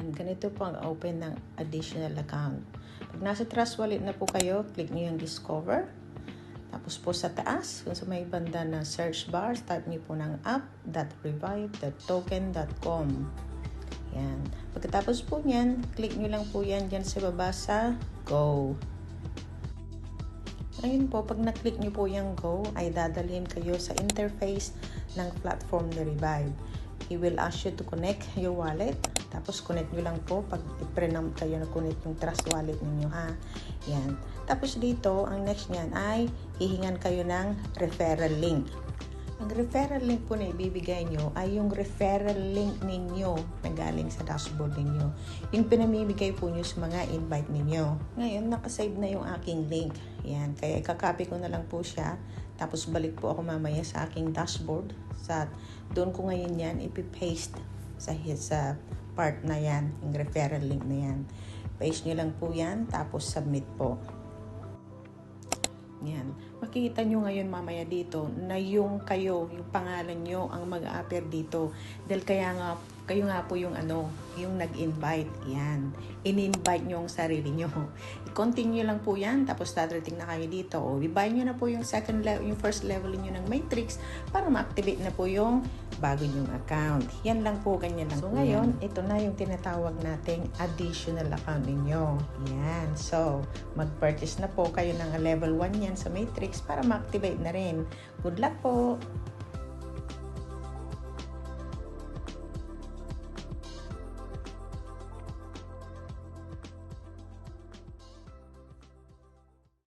Yan, ganito po ang open ng additional account. Pag nasa Trust Wallet na po kayo, click nyo yung Discover. Tapos po sa taas, kung sa may banda na search bar, type nyo po ng app.revive.token.com. Yan. Pagkatapos po nyan, click nyo lang po yan dyan sa baba sa Go. Ngayon po, pag na-click nyo po yung Go, ay dadalhin kayo sa interface ng platform ni Revive. He will ask you to connect your wallet. Tapos connect nyo lang po pag i-prenup kayo na connect yung Trust Wallet ninyo ha. Yan. Tapos dito, ang next nyan ay hihingan kayo ng referral link. Ang referral link po na ibibigay nyo ay yung referral link ninyo na galing sa dashboard ninyo. Yung pinamimigay po nyo sa mga invite ninyo. Ngayon, nakasave na yung aking link. Yan. Kaya ikakopy ko na lang po siya. Tapos balik po ako mamaya sa aking dashboard. Doon ko ngayon yan ipipaste sa part na yan. Yung referral link na yan. Paste nyo lang po yan. Tapos submit po. Yan. Makikita nyo ngayon mamaya dito na yung pangalan nyo ang mag-appear dito. Dahil kayo nga po yung yung nag-invite. Yan. In-invite nyo ang sarili nyo. I-continue lang po yan. Tapos dadating na kayo dito. O, i-buy nyo na po yung first level nyo ng Matrix para ma-activate na po yung bago nyong account. Yan lang po, ganyan lang. So ngayon, ito na yung tinatawag nating additional account ninyo. Yan. So, mag-purchase na po kayo ng level 1 yan sa Matrix para ma-activate na rin. Good luck po!